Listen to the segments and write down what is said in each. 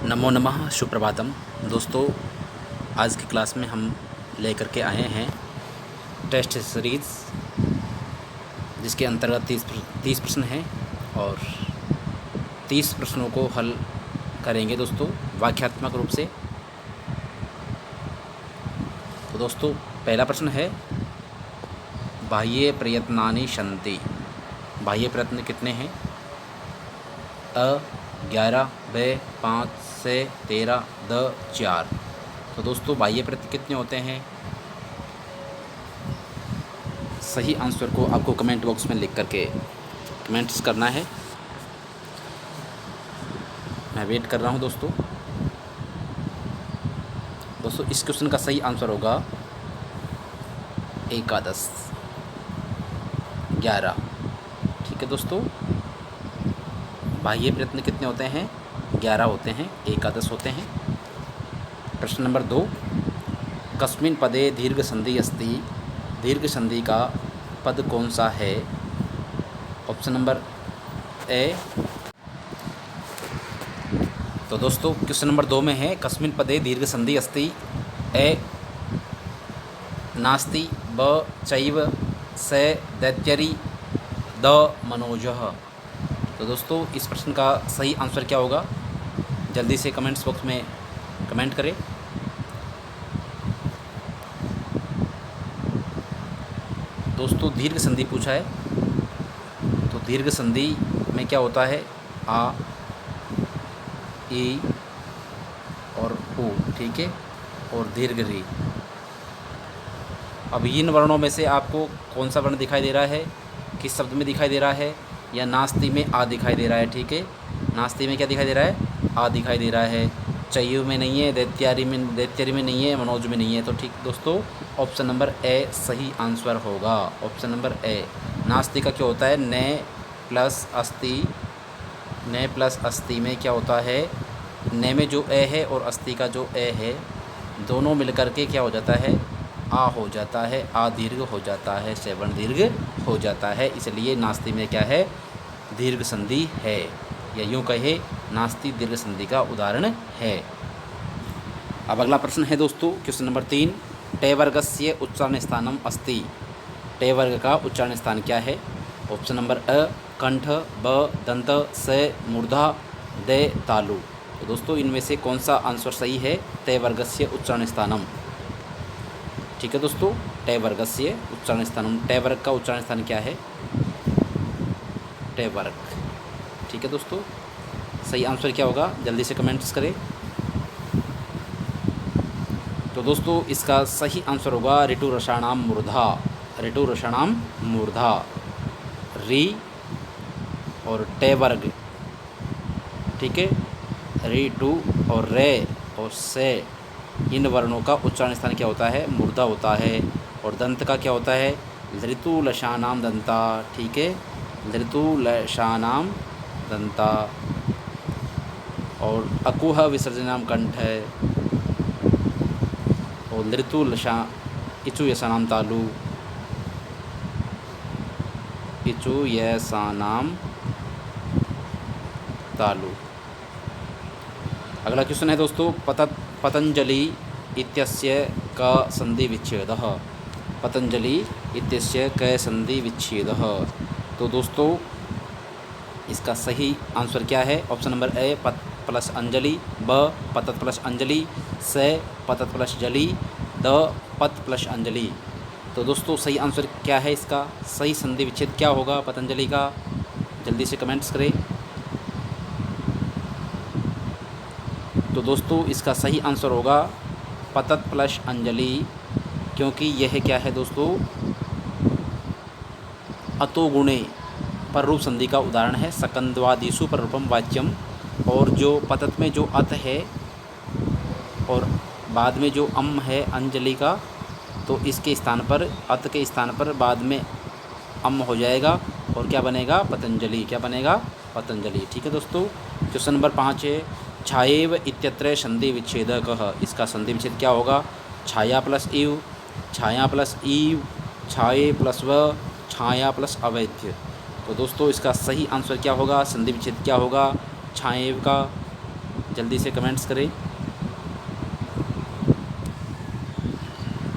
नमो नमः सुप्रभातम। दोस्तों, आज की क्लास में हम लेकर के आए हैं टेस्ट सीरीज़, जिसके अंतर्गत 30 प्रश्न हैं और 30 प्रश्नों को हल करेंगे दोस्तों वाक्यात्मक रूप से। तो दोस्तों, पहला प्रश्न है बाह्य प्रयत्नानि सन्ति। बाह्य प्रयत्न कितने हैं? अ 11, ब 5, से 13, द 4। तो दोस्तों, बाह्य प्रयत्न कितने होते हैं? सही आंसर को आपको कमेंट बॉक्स में लिख करके कमेंट्स करना है। मैं वेट कर रहा हूं दोस्तों। इस क्वेश्चन का सही आंसर होगा 11, 11। ठीक है दोस्तों, बाह्य प्रयत्न कितने होते हैं? 11 होते हैं, 11 होते हैं। प्रश्न नंबर 2, कस्मिन् पदे दीर्घ संधि अस्ति। दीर्घ संधि का पद कौन सा है? ऑप्शन नंबर ए। तो दोस्तों, क्वेश्चन नंबर 2 में है कस्मिन् पदे दीर्घ संधि अस्ति। ए नास्ति, ब चैव, से दैत्यरी, द मनोजः। तो दोस्तों, इस प्रश्न का सही आंसर क्या होगा? जल्दी से कमेंट्स बॉक्स में कमेंट करें। दोस्तों, दीर्घ संधि पूछा है, तो दीर्घ संधि में क्या होता है? आ, ई और ऊ, ठीक है, और दीर्घ री। अब इन वर्णों में से आपको कौन सा वर्ण दिखाई दे रहा है? किस शब्द में दिखाई दे रहा है? या नास्ति में आ दिखाई दे रहा है? ठीक है, नास्ति में क्या दिखाई दे रहा है? आ दिखाई दे रहा है। चयु में नहीं है, दैत्यारी में नहीं है, मनोज में नहीं है। तो ठीक दोस्तों, ऑप्शन नंबर ए सही आंसर होगा। ऑप्शन नंबर ए। नास्ति का क्या होता है? ने प्लस अस्ति। ने प्लस अस्ति में क्या होता है? ने में जो ए है और अस्ति का जो ए है, दोनों मिलकर के क्या हो जाता है? आ हो जाता है। आ दीर्घ हो जाता है, सेवन दीर्घ हो जाता है। इसलिए नास्ति में क्या है? दीर्घ संधि है, या यूँ कहे नास्ति दीर्घ संधि का उदाहरण है। अब अगला प्रश्न है दोस्तों, क्वेश्चन नंबर 3, टे वर्गस्य उच्चारण स्थानम अस्ति। टे वर्ग का उच्चारण स्थान क्या है? ऑप्शन नंबर अ कंठ, ब दंत, से मूर्धा, दे तालु। तो दोस्तों, इनमें से कौन सा आंसर सही है? टे वर्गस्य उच्चारण स्थानम। ठीक है दोस्तों, टे वर्गस्य उच्चारण स्थानम। टे वर्ग का उच्चारण स्थान क्या है? टे वर्ग। ठीक है दोस्तों, सही आंसर क्या होगा? जल्दी से कमेंट्स करें। तो दोस्तों, इसका सही आंसर होगा ऋतु रसाणाम मूर्धा। ऋतु रसाणाम मूर्धा। री और टे वर्ग, ठीक है, री टू और रे और से, इन वर्णों का उच्चारण स्थान क्या होता है? मूर्धा होता है। और दंत का क्या होता है? ऋतु लशानाम दंता। ठीक है, ऋतु लशानाम दंता। और अकुह विसर्जनाम कंठ है। और ऋतु लशा इचु यशानाम तालु। इचु यशानाम तालु। अगला क्वेश्चन है दोस्तों, पतंजलि इत्यस्य क संधि विच्छेदः। पतंजलि इत्यस्य क संधि विच्छेदः। तो दोस्तों, इसका सही आंसर क्या है? ऑप्शन नंबर ए पत प्लस अंजलि, ब पतत प्लस अंजलि, से पतत प्लस जली, द पत प्लस अंजलि। तो दोस्तों, सही आंसर क्या है? इसका सही संधि विच्छेद क्या होगा पतंजलि का? जल्दी से कमेंट्स करें। तो दोस्तों, इसका सही आंसर होगा पतत प्लस अंजलि, क्योंकि यह क्या है दोस्तों? अतो गुणे पर रूप संधि का उदाहरण है। सकंदवादिषु पर रूपम वाच्यम। और जो पतत में जो अत है और बाद में जो अम है अंजलि का, तो इसके स्थान पर, अत के स्थान पर बाद में अम हो जाएगा और क्या बनेगा? पतंजलि। क्या बनेगा? पतंजलि। ठीक है दोस्तों, क्वेश्चन नंबर 5 है छाएव इत्यत्र संधि विच्छेदकः। इसका संधि विच्छेद क्या होगा? छाया प्लस इव, छाया प्लस ईव, छाए प्लस व, छाया प्लस अवैध। तो दोस्तों, इसका सही आंसर क्या होगा? संधि विच्छेद क्या होगा छाएव का? जल्दी से कमेंट्स करें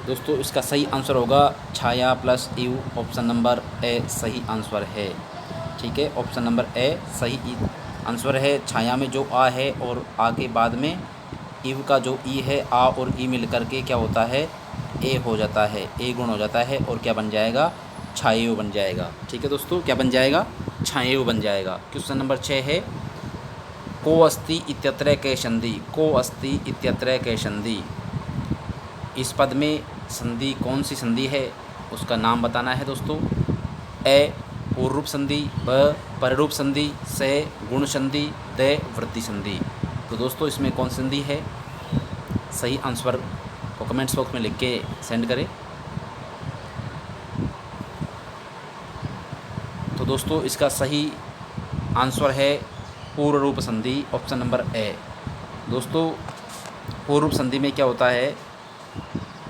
दोस्तों। इसका सही आंसर होगा छाया प्लस यू, ऑप्शन नंबर ए सही आंसर है। ठीक है, ऑप्शन नंबर ए सही आंसर है। छाया में जो आ है और आ के बाद में यू का जो ई है, आ और ई मिल करके क्या होता है, ए हो जाता है, ए गुण हो जाता है और क्या बन जाएगा, छायु बन जाएगा। ठीक है दोस्तों, क्या बन जाएगा, छायु बन जाएगा। क्वेश्चन नंबर 6 है को अस्ति इत्यत्र के संधि, को अस्ति इत्यत्र के संधि। इस पद में संधि कौन सी संधि है उसका नाम बताना है दोस्तों। ए पूर्व रूप संधि, ब पररूप संधि, से गुण संधि, द वृद्धि संधि। तो दोस्तों इसमें कौन संधि है, सही आंसर को कमेंट्स बॉक्स में लिख के सेंड करें। तो दोस्तों इसका सही आंसर है पूर्व रूप संधि, ऑप्शन नंबर ए। दोस्तों पूर्व रूप संधि में क्या होता है,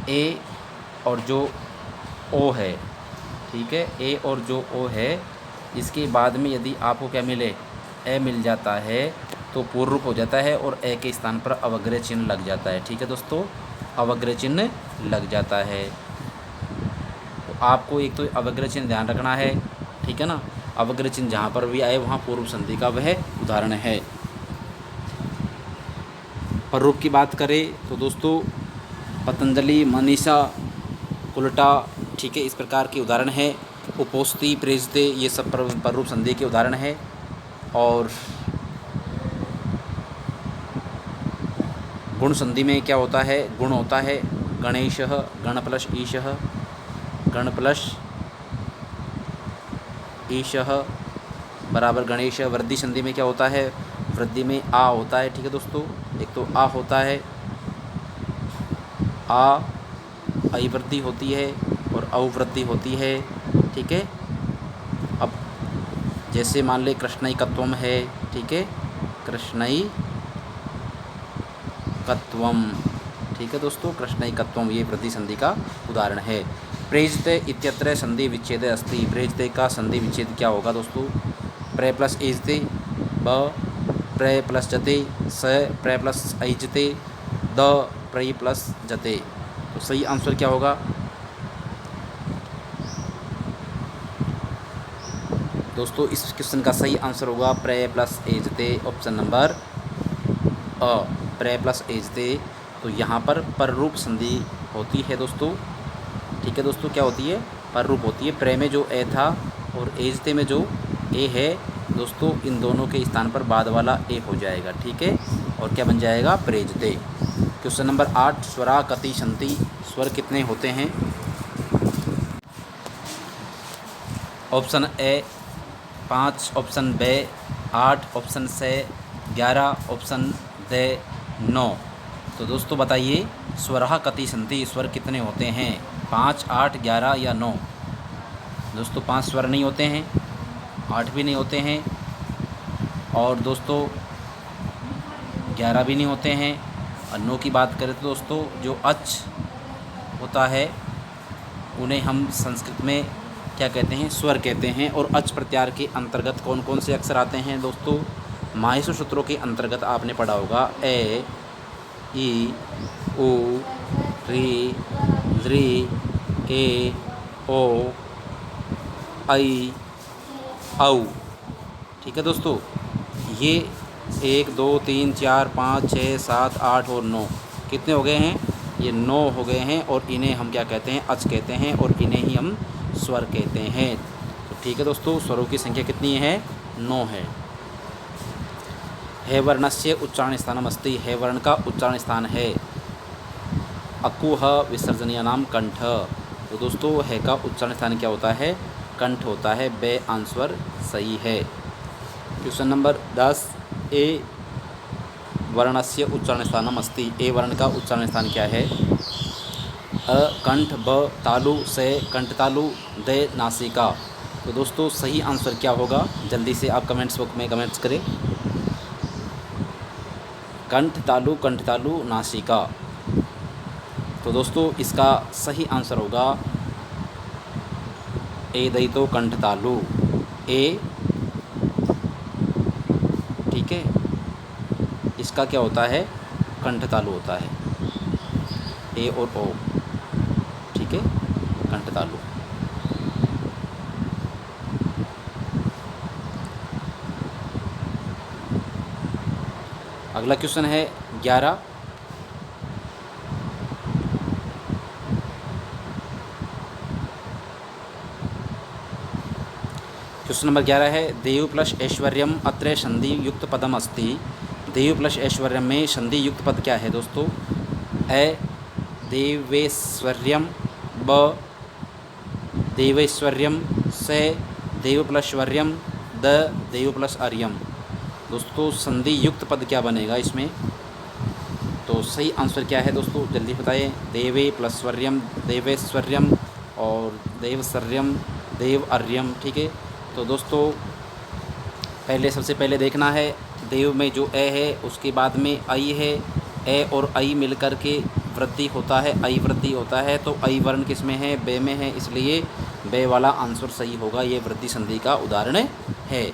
ए और जो ओ है, ठीक है, ए और जो ओ है, इसके बाद में यदि आपको क्या मिले, ए मिल जाता है तो पूर्व रूप हो जाता है और ए के स्थान पर अवग्रह चिन्ह लग जाता है। ठीक है दोस्तों, अवग्रह चिन्ह लग जाता है। तो आपको एक तो अवग्रह चिन्ह ध्यान रखना है, ठीक है ना। अवग्रह चिन्ह जहाँ पर भी आए वहाँ पूर्व संधि का वह उदाहरण है। पररूप की बात करें तो दोस्तों पतंजलि, मनीषा, कुलटा, ठीक है, इस प्रकार के उदाहरण है। उपोस्ति, प्रेजते, ये सब पररूप संधि के उदाहरण है। और गुण संधि में क्या होता है, गुण होता है गणेशः, गण प्लस ईशः, गण प्लस ईशः बराबर गणेश। वृद्धि संधि में क्या होता है, वृद्धि में आ होता है। ठीक है दोस्तों, एक तो आ होता है, आ अवृद्धि होती है और अवृद्धि होती है। ठीक है, अब जैसे मान ले कृष्णई कत्वम है, ठीक है, कृष्णई कत्वम, ठीक है दोस्तों, कृष्णई कत्वम ये वृद्धि संधि का उदाहरण है। प्रेजते इत्यत्र संधि विच्छेद अस्ति, प्रेजते का संधि विच्छेद क्या होगा दोस्तों, प्रे प्लस एजते, ब प्रे प्लस जते, स प्रे प्लस ऐजते, द प्रे प्लस जते। तो सही आंसर क्या होगा दोस्तों, इस क्वेश्चन का सही आंसर होगा प्रे प्लस एजते, ऑप्शन नंबर अ, प्रे प्लस एजते। तो यहाँ पर पररूप संधि होती है दोस्तों। ठीक है दोस्तों, क्या होती है, पररूप होती है। प्रे में जो ए था और एजते में जो ए है दोस्तों, इन दोनों के स्थान पर बाद वाला ए हो जाएगा। ठीक है, और क्या बन जाएगा, प्रेजते। क्वेश्चन नंबर 8 स्वरा कति संति, स्वर कितने होते हैं। Option A 5, option bay 8, option से 11, ऑप्शन दे 9। तो दोस्तों बताइए स्वरा कति संति, स्वर कितने होते हैं, 5, 8, 11 या 9। दोस्तों 5 स्वर नहीं होते हैं, 8 भी नहीं होते हैं और दोस्तों 11 भी नहीं होते हैं। और 9 की बात करें तो दोस्तों जो अच होता है उन्हें हम संस्कृत में क्या कहते हैं, स्वर कहते हैं। और अच प्रत्याहार के अंतर्गत कौन कौन से अक्षर आते हैं दोस्तों, माहेश्वर सूत्रों के अंतर्गत आपने पढ़ा होगा ए, ई, उ, री, ऋ, ए, ओ, आई, औ। ठीक है दोस्तों, ये 1, 2, 3, 4, 5, 6, 7, 8 और 9 कितने हो गए हैं, ये 9 हो गए हैं। और इन्हें हम क्या कहते हैं, अच कहते हैं और इन्हें ही हम स्वर कहते हैं। तो ठीक है दोस्तों, स्वरों की संख्या कितनी है, 9 है। हे वर्णस्य उच्चारण स्थानम अस्ति, हे वर्ण का उच्चारण स्थान है अकुह विसर्जनीय नाम कंठ। तो दोस्तों है का उच्चारण स्थान क्या होता है, कंठ होता है। बे आंसर सही है। क्वेश्चन नंबर 10 ए वर्णस्य उच्चारण स्थानम अस्ति, ए वर्ण का उच्चारण स्थान क्या है, अ कंठ, ब तालु, से कंठ तालु, दे नासिका। तो दोस्तों सही आंसर क्या होगा, जल्दी से आप कमेंट्स बॉक्स में कमेंट्स करें। कंठ तालु नासिका। तो दोस्तों इसका सही आंसर होगा ए दई कंठ तालु, ए। ठीक है, इसका क्या होता है, कंठ तालु होता है, ए और ओ, ठीक है, कंठ तालु। अगला क्वेश्चन है 11। क्वेश्चन नंबर 11 है देव प्लस ऐश्वर्यम अत्र संधि युक्त पदम अस्ति। देव प्लस ऐश्वर्यम में संधि युक्त पद क्या है दोस्तों? ए देवेश्वर्यम, ब देवैश्वर्यम, से देव plus Waryam, the Dev plus अर्यम। दोस्तों संधि युक्त पद क्या बनेगा इसमें? तो सही आंसर क्या है दोस्तों, जल्दी बताइए। देवे प्लस वर्यम, देवेश्वर्यम और देवश्वर्यम, देव अर्यम, ठीक है। तो दोस्तों सबसे पहले देखना है देव में जो ए है उसके बाद में आई है, ए और आई मिलकर के वृद्धि होता है, आई वृद्धि होता है। तो आई वर्ण किस में है? बे में है, इसलिए बे वाला आंसर सही होगा। ये वृद्धि संधि का उदाहरण है,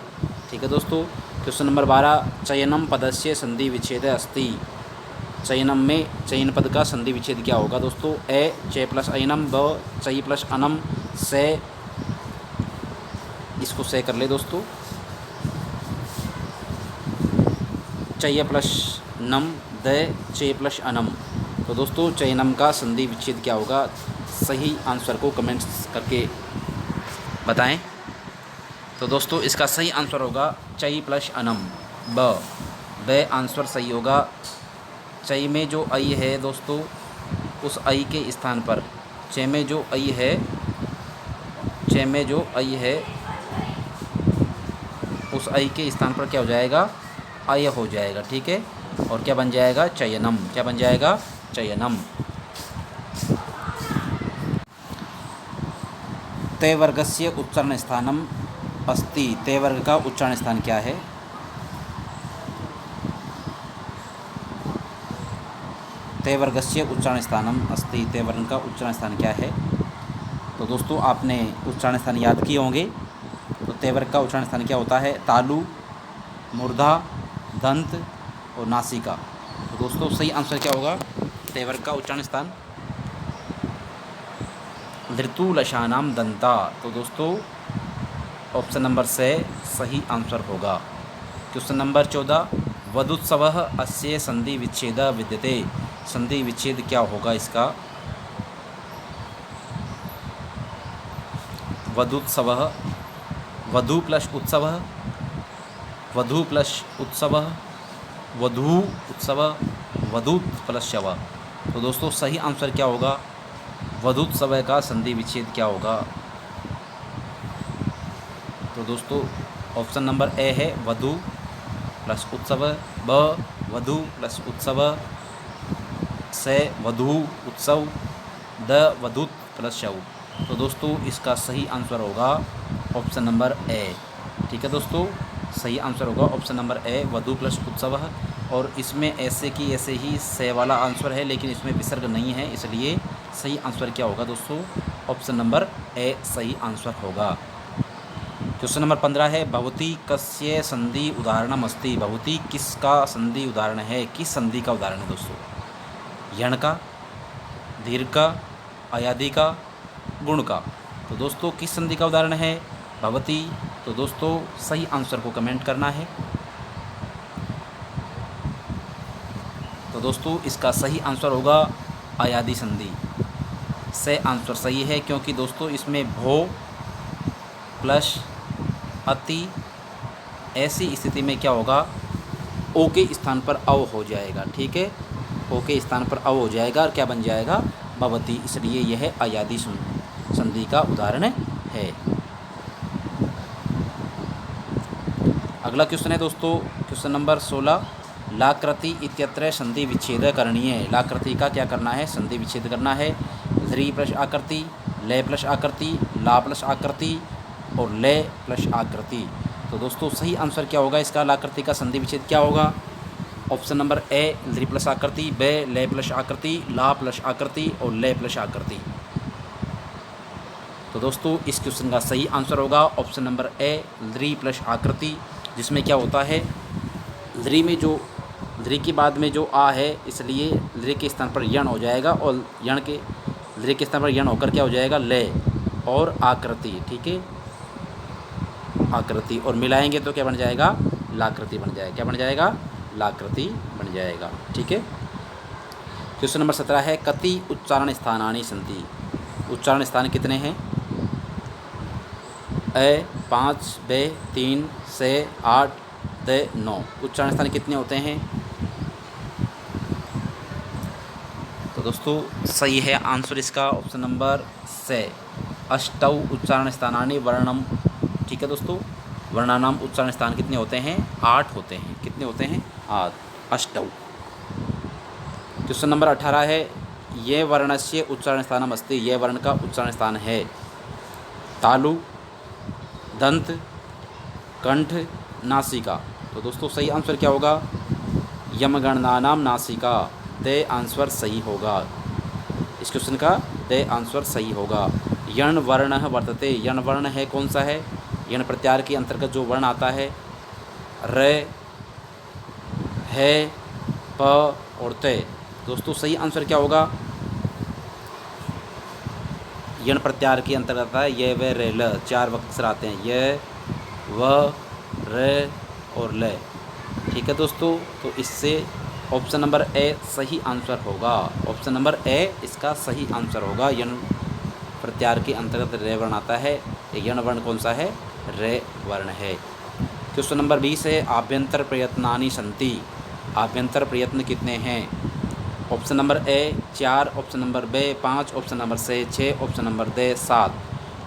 ठीक है दोस्तों। क्वेश्चन नंबर 12 चयनम पदस्य संधि विच्छेद अस्ति। चयनम में चयन पद का संधि विच्छेद क्या होगा दोस्तों? ए चय प्लस अयनम, ब चय प्लस अनम, से, इसको से कर ले दोस्तों, चय प्लस नम, द चय प्लस अनम। तो दोस्तों चयनम का संधि विच्छेद क्या होगा? सही आंसर को कमेंट्स करके बताएं। तो दोस्तों इसका सही आंसर होगा चय प्लस अनम, ब आंसर सही होगा। चय में जो आई है दोस्तों उस आई के स्थान पर, चय में जो आई है, चय में जो आई है उस आई के स्थान पर क्या हो जाएगा? आय हो जाएगा, ठीक है। और क्या बन जाएगा? चयनम। क्या बन जाएगा? चयनम। ते वर्गस्य उच्चारण स्थानम अस्ति। ते वर्ग का उच्चारण स्थान क्या है? ते वर्गस्य उच्चारण स्थानम अस्ति। ते वर्ग का उच्चारण स्थान क्या है? तो दोस्तों आपने उच्चारण स्थान याद किए होंगे। तो ते वर्ग का उच्चारण स्थान क्या होता है? तालु, मूर्धा, दंत और नासिका। तो दोस्तों सही आंसर क्या होगा? ते वर्ग का उच्चारण स्थान धृतुलशानाम दंता। तो दोस्तों ऑप्शन नंबर से सही आंसर होगा। क्वेश्चन नंबर 14 वधुत्सवः अस्य संधि विच्छेद विद्यते। संधि विच्छेद क्या होगा इसका? वधुत्सवः, वधु प्लस उत्सवः, वधु प्लस उत्सवः, वधू उत्सव, वधूत प्लस शव। तो दोस्तों सही आंसर क्या होगा? वधुत्सव का संधि विच्छेद क्या होगा? तो दोस्तों ऑप्शन नंबर ए है वधु प्लस उत्सव, ब वधु प्लस उत्सव, से वधु उत्सव, द वधुत प्लस शव। तो दोस्तों इसका सही आंसर होगा ऑप्शन नंबर ए, ठीक है दोस्तों। सही आंसर होगा ऑप्शन नंबर ए वधु प्लस उत्सव। और इसमें ऐसे की ऐसे ही से वाला आंसर है, लेकिन इसमें विसर्ग नहीं है, इसलिए सही आंसर क्या होगा दोस्तों? ऑप्शन नंबर ए सही आंसर होगा। क्वेश्चन नंबर 15 है भवती कस्य संधि उदाहरणम अस्ति। भवती किसका संधि उदाहरण है? किस संधि का उदाहरण है दोस्तों? यण का, दीर्घ का, अयादि का, गुण का। तो दोस्तों किस संधि का उदाहरण है भवती? तो दोस्तों सही आंसर को कमेंट करना है। तो दोस्तों इसका सही आंसर होगा अयादि संधि। से आंसर सही है, क्योंकि दोस्तों इसमें भो प्लस अति, ऐसी स्थिति में क्या होगा? ओ के स्थान पर अव हो जाएगा, ठीक है। ओ के स्थान पर अव हो जाएगा और क्या बन जाएगा? भवती। इसलिए यह अयादि संधि का उदाहरण है। अगला क्वेश्चन है दोस्तों क्वेश्चन नंबर 16 लाकृति इत्यत्र संधि विच्छेद करणीय। लाकृति का क्या करना है? संधि विच्छेद करना है। ध्री प्लस आकृति, ले प्लस आकृति, ला प्लस आकृति और ले प्लस आकृति। तो दोस्तों सही आंसर क्या होगा इसका? लाकृति का संधि विच्छेद क्या होगा? ऑप्शन नंबर ए ध्री प्लस आकृति, बे ले प्लस आकृति, ला प्लस आकृति और ले प्लस आकृति। तो दोस्तों इस क्वेश्चन का सही आंसर होगा ऑप्शन नंबर ए ध्री प्लस आकृति, जिसमें क्या होता है? ध्री में जो दृ के बाद में जो आ है, इसलिए दृ के स्थान पर यण हो जाएगा और यण के दृ के स्थान पर यण होकर क्या हो जाएगा, ले और आकृति। ठीक है, आकृति, और मिलाएंगे तो क्या बन जाएगा, लाकृति बन जाएगा। क्या बन जाएगा, लाकृति बन जाएगा। ठीक है। क्वेश्चन नंबर 17 है, कति उच्चारण स्थानानि सन्ति। उच्चारण स्थान कितने हैं? ए 5, बे 3, से 8, दे 9। उच्चारण स्थान कितने होते हैं? तो दोस्तों सही है आंसर इसका ऑप्शन नंबर से, अष्टौ उच्चारण स्थानानि वर्णम। ठीक है दोस्तों, वर्णानाम उच्चारण स्थान कितने होते हैं? 8 होते हैं। कितने होते हैं? 8, अष्टौ। क्वेश्चन नंबर 18 है, ये वर्णस्य उच्चारण स्थानम अस्ति। ये वर्ण का उच्चारण स्थान है तालु, दंत, कंठ, नासिका। तो दोस्तों सही आंसर क्या होगा? यमगणनानाम नासिका। दे आंसर सही होगा। इस क्वेश्चन का दे आंसर सही होगा। यण वर्ण वर्तते। यण वर्ण है कौन सा है? यण प्रत्याहार के अंतर्गत जो वर्ण आता है, रे, है, प और ते। दोस्तों सही आंसर क्या होगा? यण प्रत्याहार के अंतर्गत आता है ये, वे, रे, ल। 4 अक्षर आते हैं, ये, व, रे और ले। ठीक है दोस्तों, तो इससे ऑप्शन नंबर ए सही आंसर होगा। ऑप्शन नंबर ए इसका सही आंसर होगा। यण प्रत्याहार के अंतर्गत रे वर्ण आता है। यण वर्ण कौन सा है? रे वर्ण है। क्वेश्चन नंबर 20 है, आभ्यंतर प्रयत्नानि सन्ति। आभ्यंतर प्रयत्न कितने हैं? Option number A 4, option number B 5, option number C 6, option number दे 7।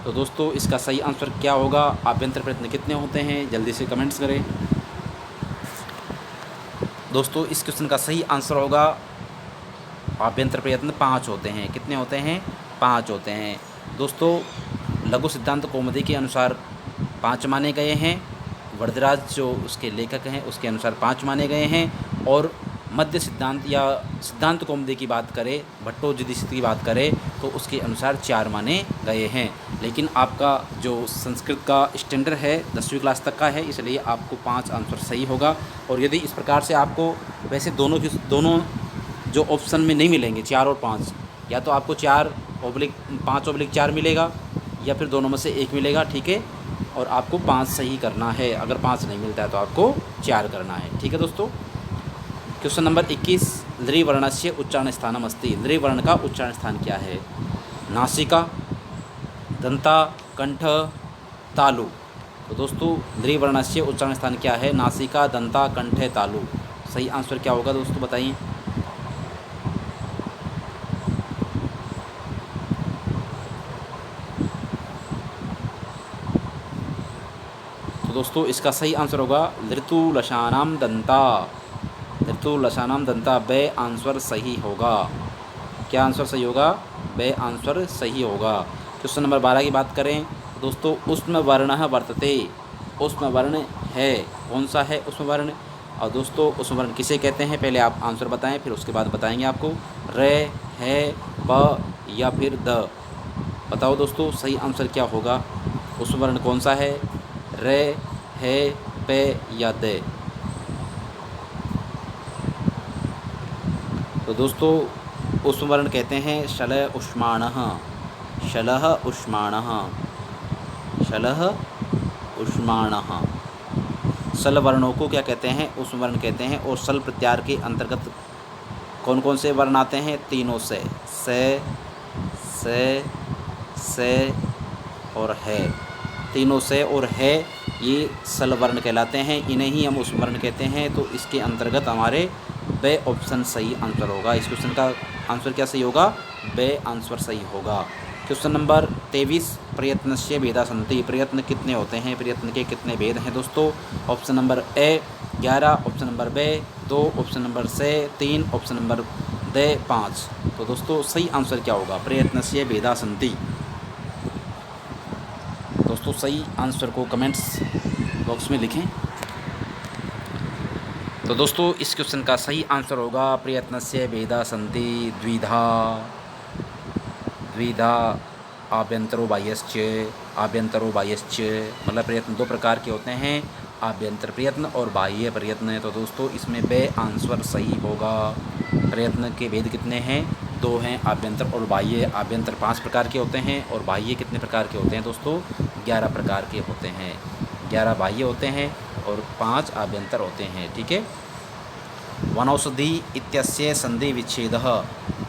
तो दोस्तों इसका सही आंसर क्या होगा? आभ्यंतर प्रयत्न कितने होते हैं? जल्दी से कमेंट्स करें। दोस्तों इस क्वेश्चन का सही आंसर होगा, आभ्यंतर प्रयत्न 5 होते हैं। कितने होते हैं? 5 होते हैं। दोस्तों लघु सिद्धांत कौमुदी के अनुसार 5 माने गए हैं। वरदराज जो उसके लेखक हैं उसके अनुसार 5 माने गए हैं। और मध्य सिद्धांत या सिद्धांत कौमुदी की बात करें, भट्टोजीदीक्षित की बात करें, तो उसके अनुसार 4 माने गए हैं। लेकिन आपका जो संस्कृत का स्टैंडर्ड है 10वीं क्लास तक का है, इसलिए आपको 5 आंसर सही होगा। और यदि इस प्रकार से आपको वैसे दोनों जो ऑप्शन में नहीं मिलेंगे 4 और 5, या तो आपको 5/4 मिलेगा या फिर दोनों में से एक मिलेगा। ठीक है, और आपको 5 सही करना है। अगर 5 नहीं मिलता है तो आपको 4 करना है। ठीक है दोस्तों। क्वेश्चन नंबर 21, लृ वर्णस्य उच्चारण स्थानम अस्ति। लृ वर्ण का उच्चारण स्थान क्या है? नासिका, दंता, कंठ, तालु। तो दोस्तों लृ वर्णस्य उच्चारण स्थान क्या है? नासिका, दंता, कंठ, तालु। सही आंसर क्या होगा दोस्तों बताइए। तो दोस्तों इसका सही आंसर होगा लृतुलशानाम दंता। लृतुलशानाम दंता, बे आंसर सही होगा। क्या आंसर सही होगा? बे आंसर सही होगा। क्वेश्चन नंबर 12 की बात करें दोस्तों, उष्म वर्णः वर्तते। उष्म वर्ण है कौन सा है? उष्म वर्ण। और दोस्तों उष्म वर्ण किसे कहते हैं? पहले आप आंसर बताएं, फिर उसके बाद बताएंगे आपको। रे, है, प या फिर द। बताओ दोस्तों सही आंसर क्या होगा? उष्म वर्ण कौन सा है? रे, है, पे या दे। तो दोस्तों उष्म वर्ण कहते हैं शलः उष्माणः। शलः उष्माणः। शलः उष्माणः। सल वर्णों को क्या कहते हैं? उष्म वर्ण कहते हैं। और सल प्रत्याहार के अंतर्गत कौन कौन से वर्ण आते हैं? तीनों से और है। तीनों से और है ये सल वर्ण कहलाते हैं। इन्हें ही हम उष्म वर्ण कहते हैं। तो इसके अंतर्गत हमारे बे ऑप्शन सही आंसर होगा। इस क्वेश्चन का आंसर क्या सही होगा? बे आंसर सही होगा। क्वेश्चन नंबर 23, प्रयत्नस्य भेदा सन्ति। प्रयत्न कितने होते हैं? प्रयत्न के कितने भेद हैं दोस्तों? Option number A 11, option number B 2, option number C 3, option number दे 5। तो दोस्तों सही आंसर क्या होगा? प्रयत्नस्य भेदा सन्ति। दोस्तों सही आंसर को कमेंट्स बॉक्स में लिखें। तो दोस्तों इस क्वेश्चन का सही आंसर होगा प्रयत्नस्य भेदा सन्ति द्विधा आभ्यंतरो बाह्यश्च। आभ्यंतरो बाह्यश्च मतलब प्रयत्न 2 प्रकार के होते हैं, आभ्यंतर प्रयत्न और बाह्य प्रयत्न है। तो दोस्तों इसमें बे आंसर सही होगा। प्रयत्न के भेद कितने हैं? 2 हैं, आभ्यंतर और बाह्य। आभ्यंतर 5 प्रकार के होते हैं और बाह्य कितने प्रकार के होते हैं दोस्तों? 11 प्रकार के होते हैं। 11 बाह्य होते हैं और 5 आभ्यंतर होते हैं। ठीक है। वनौषधि इत्यस्य संधि विच्छेदः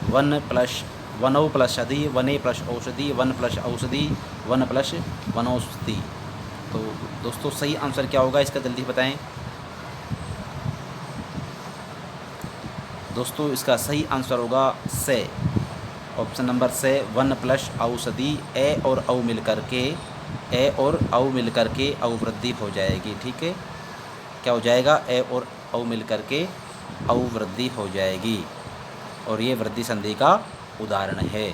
वन प्लस वनौ प्लस अधि वने प्लस औषधि वन प्लस औषधि वन प्लस वनौषधि। तो दोस्तों सही आंसर क्या होगा इसका, जल्दी बताएं दोस्तों। इसका सही आंसर होगा से, ऑप्शन नंबर से, वन प्लस औषधि। ए और औ मिल करके औवृद्धि हो जाएगी। ठीक है, क्या हो जाएगा? ए और औ मिल करके औवृद्धि हो जाएगी और ये वृद्धि संधि का उदाहरण है।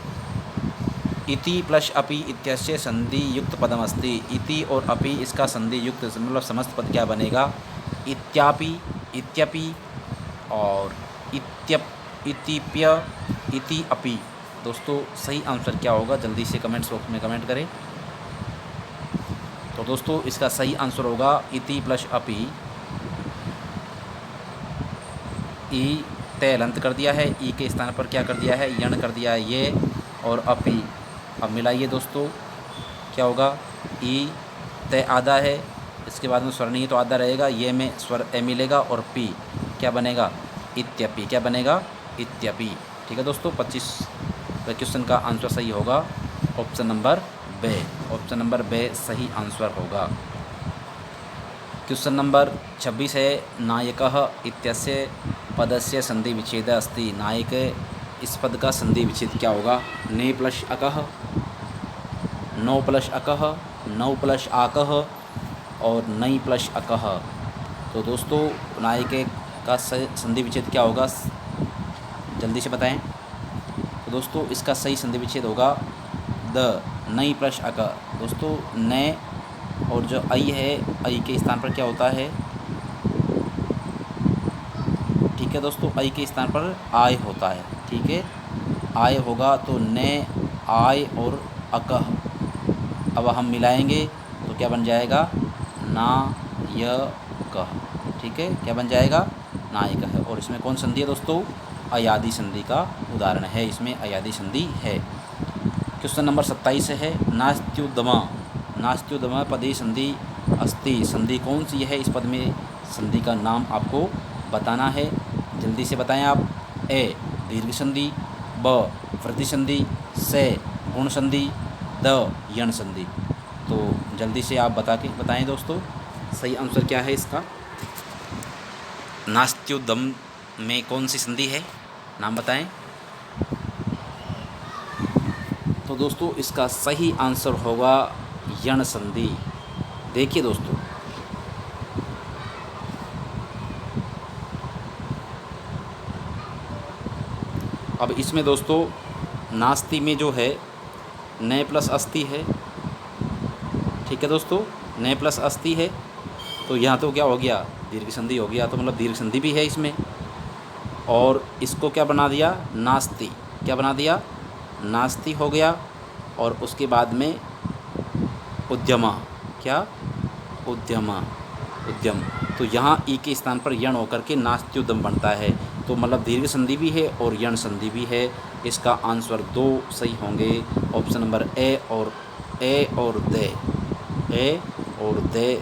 इति प्लस अपि इत्यस्य संधि युक्त पदमस्ति। इति और अपि इसका संधि युक्त मतलब समस्त पद क्या बनेगा? इत्यापि, इत्यपि और इतिप्य, इति अपि। दोस्तों सही आंसर क्या होगा, जल्दी से कमेंट्स बॉक्स में कमेंट करें। तो दोस्तों इसका सही आंसर होगा इति प्लस अपि। ई तय लंत कर दिया है, ई के स्थान पर क्या कर दिया है? यण कर दिया है ये, और अपि। अब मिलाइए दोस्तों, क्या होगा? ई तय आधा है, इसके बाद में स्वर नहीं है तो आधा रहेगा, ये में स्वर ए मिलेगा और पी क्या बनेगा? इत्यपि। क्या बनेगा? इत्यपि। ठीक है दोस्तों, 25 क्वेश्चन का आंसर सही होगा ऑप्शन नंबर बे। ऑप्शन नंबर बे सही आंसर होगा। क्वेश्चन नंबर 26 है, नायकः इत्यस्य पदस्य संधि विच्छेद अस्ति। नायक इस पद का संधि विच्छेद क्या होगा? ने प्लस अकः, नो प्लस अकः, नौ प्लस आकः और नई प्लस अकः। तो दोस्तों नायक का संधि विच्छेद क्या होगा, जल्दी से बताएं। तो दोस्तों इसका सही संधि विच्छेद होगा द, नई प्लस अक। दोस्तों ने और जो आई है, आई के स्थान पर क्या होता है? ठीक है दोस्तों, आई के स्थान पर आय होता है। ठीक है, आय होगा तो ने, आय और अकह। अब हम मिलाएंगे तो क्या बन जाएगा? ना य कह। ठीक है, क्या बन जाएगा? नायक है। और इसमें कौन संधि है दोस्तों? अयादि संधि का उदाहरण है, इसमें अयादि संधि है। क्वेश्चन नंबर 27 है, नास्त्युद्यम। नास्त्युद्यम पदे संधि अस्ति। संधि कौन सी है इस पद में? संधि का नाम आपको बताना है, जल्दी से बताएं आप। ए दीर्घ संधि, ब वृद्धि संधि, से गुण संधि, द यण संधि। तो जल्दी से आप बताएं दोस्तों सही आंसर क्या है इसका। नास्त्युद्यम में कौन सी संधि है, नाम बताएं। तो दोस्तों इसका सही आंसर होगा यण संधि। देखिए दोस्तों, अब इसमें दोस्तों नास्ति में जो है नए प्लस अस्ति है। ठीक है दोस्तों, नए प्लस अस्ति है तो यहाँ तो क्या हो गया? दीर्घ संधि हो गया, तो मतलब दीर्घ संधि भी है इसमें। और इसको क्या बना दिया? नास्ति। क्या बना दिया? नास्ति हो गया। और उसके बाद में उद्यमा। क्या? उद्यमा, उद्यम। तो यहाँ ई के स्थान पर यण होकर के नास्त्युद्यम बनता है। तो मतलब दीर्घ संधि भी है और यण संधि भी है। इसका आंसर 2 सही होंगे, ऑप्शन नंबर ए और दे। ए और दे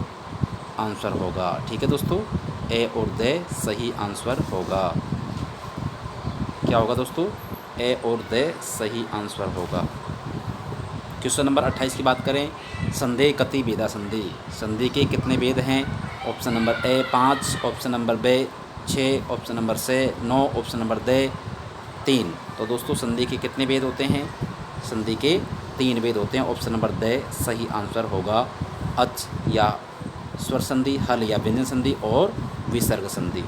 आंसर होगा। ठीक है दोस्तों, ए और दे सही आंसर होगा। क्या होगा दोस्तों? ए और दे सही आंसर होगा। क्वेश्चन नंबर 28 की बात करें, संधि कति भेदा संधि। संधि के कितने भेद हैं? Option number A 5, option number B 6, option number C 9, option number दे 3। तो दोस्तों संधि के कितने भेद होते हैं? संधि के 3 भेद होते हैं। ऑप्शन नंबर दे सही आंसर होगा। अच या स्वर संधि, हल या व्यंजन संधि और विसर्ग संधि।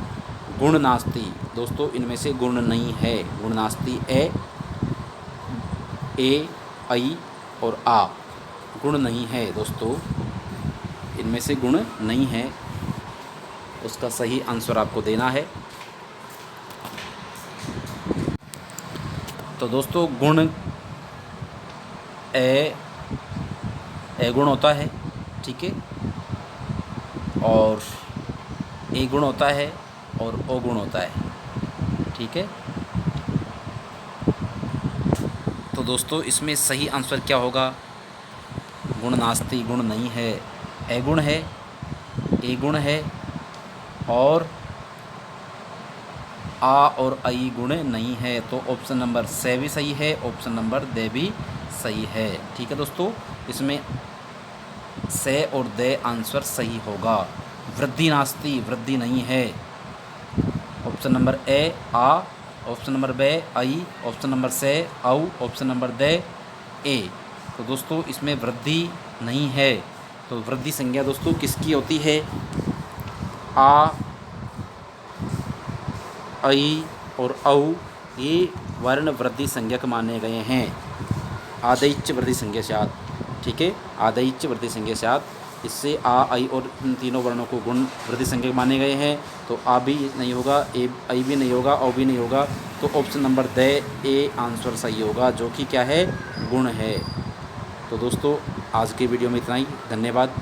गुण नास्ति। दोस्तों इनमें से गुण नहीं है। गुण नास्ति ए, आई और आ गुण नहीं है दोस्तों, इनमें से गुण नहीं है। उसका सही आंसर आपको देना है। तो दोस्तों गुण ए गुण होता है। ठीक है, और ए गुण होता है और ओ गुण होता है, ठीक है। तो दोस्तों इसमें सही आंसर क्या होगा? गुण नास्ति, गुण नहीं है, ए गुण है, ए गुण है और आ और आई गुण नहीं है। तो ऑप्शन नंबर से भी सही है, ऑप्शन नंबर दे भी सही है, ठीक है दोस्तों। इसमें से और दे आंसर सही होगा। वृद्धि नास्ति, वृद्धि नहीं है। ऑप्शन नंबर ए आ, ऑप्शन नंबर बे आई, ऑप्शन नंबर से औ, ऑप्शन नंबर दे ए। तो दोस्तों इसमें वृद्धि नहीं है। तो वृद्धि संज्ञा दोस्तों किसकी होती है? आ, आई और औ ये वर्ण वृद्धि संज्ञक माने गए हैं आदैच वृद्धि संज्ञा साथ, ठीक है। आदैच वृद्धि संज्ञा साथ इससे आ आई और इन तीनों वर्णों को गुण वृद्धि संज्ञक माने गए हैं। तो आ भी नहीं होगा, ए आई भी नहीं होगा, औ भी नहीं होगा। तो option number the A answer सही होगा, जो कि क्या है? गुण है। तो दोस्तों आज के वीडियो में इतना ही, धन्यवाद।